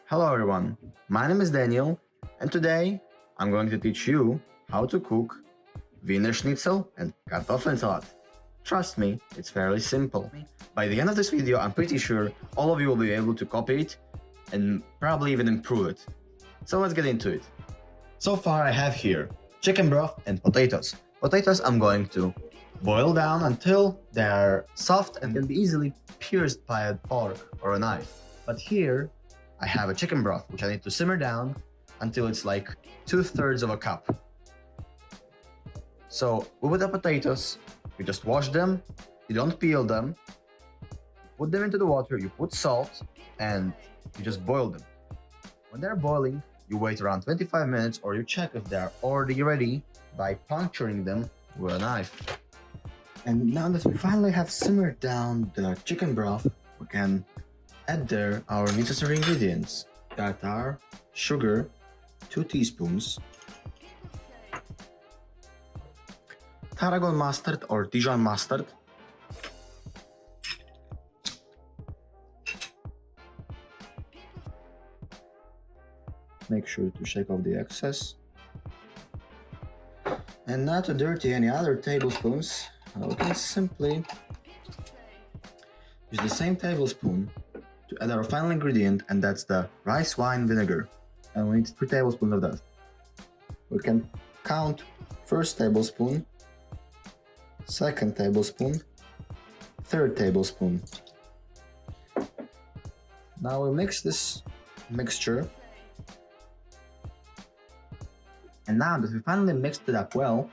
Hello everyone, my name is Daniel and today I'm going to teach you how to cook Wiener Schnitzel and Kartofeln salad. Trust me, it's fairly simple. By the end of this video, I'm pretty sure all of you will be able to copy it and probably even improve it. So let's get into it. So far I have here chicken broth and potatoes. Potatoes I'm going to boil down until they are soft and can be easily pierced by a fork or a knife. But here I have a chicken broth which I need to simmer down until it's like 2/3 of a cup. So with the potatoes, you just wash them, you don't peel them, you put them into the water, you put salt, and you just boil them. When they're boiling, you wait around 25 minutes or you check if they're already ready by puncturing them with a knife. And now that we finally have simmered down the chicken broth, we can add there our necessary ingredients that are sugar, 2 teaspoons, Tarragon mustard or Dijon mustard, make sure to shake off the excess, and not to dirty any other tablespoons, we can simply use the same tablespoon to add our final ingredient, and that's the rice wine vinegar, and we need 3 tablespoons of that. We can count first tablespoon, second tablespoon, third tablespoon. Now we mix this mixture, and now that we finally mixed it up well,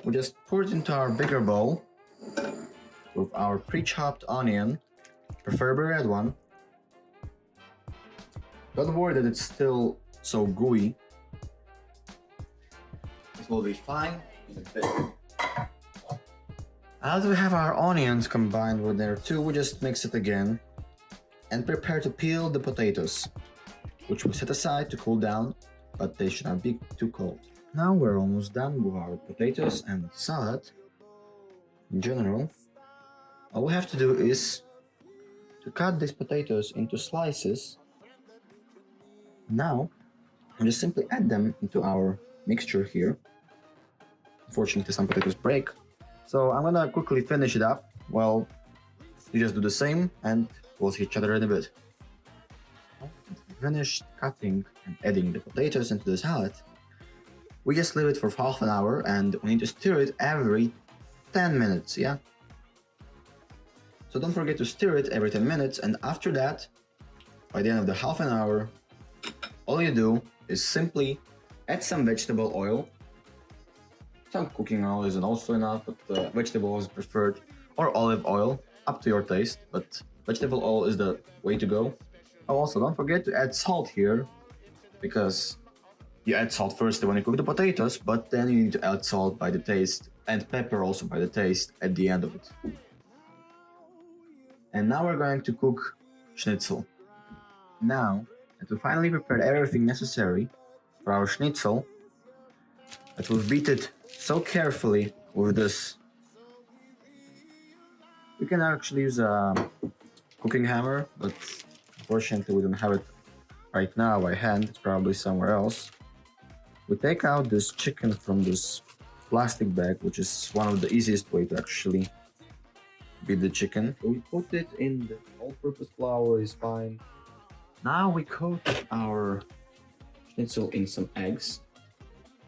we just pour it into our bigger bowl with our pre-chopped onion, preferably red one. Don't worry that it's still so gooey. This will be fine in a bit. As we have our onions combined with there too, we just mix it again and prepare to peel the potatoes, which we set aside to cool down, but they should not be too cold. Now we're almost done with our potatoes and salad. In general, all we have to do is to cut these potatoes into slices. Now, we just simply add them into our mixture here. Unfortunately, some potatoes break, so I'm gonna quickly finish it up. Well, you just do the same and we'll see each other in a bit. Finished cutting and adding the potatoes into the salad, we just leave it for half an hour and we need to stir it every 10 minutes, yeah? So don't forget to stir it every 10 minutes, and after that, by the end of the half an hour, all you do is simply add some vegetable oil. Some cooking oil isn't also enough, but vegetable oil is preferred, or olive oil, up to your taste, but vegetable oil is the way to go. Also, don't forget to add salt here, because you add salt first when you cook the potatoes, but then you need to add salt by the taste, and pepper also by the taste at the end of it. And now we're going to cook schnitzel. Now that we finally prepared everything necessary for our schnitzel, that we've beat it so carefully with this. We can actually use a cooking hammer, but unfortunately we don't have it right now by hand, it's probably somewhere else. We take out this chicken from this plastic bag, which is one of the easiest way to actually beat the chicken. So we put it in the all-purpose flour, is fine. Now we coat our schnitzel in some eggs.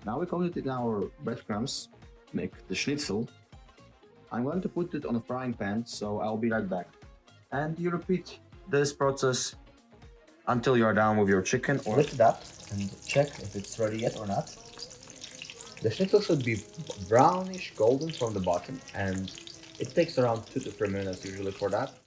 Now we coat it in our breadcrumbs, make the schnitzel. I'm going to put it on a frying pan, so I'll be right back. And you repeat this process until you're done with your chicken, or lift it up and check if it's ready yet or not. The schnitzel should be brownish golden from the bottom, and it takes around 2 to 3 minutes usually for that.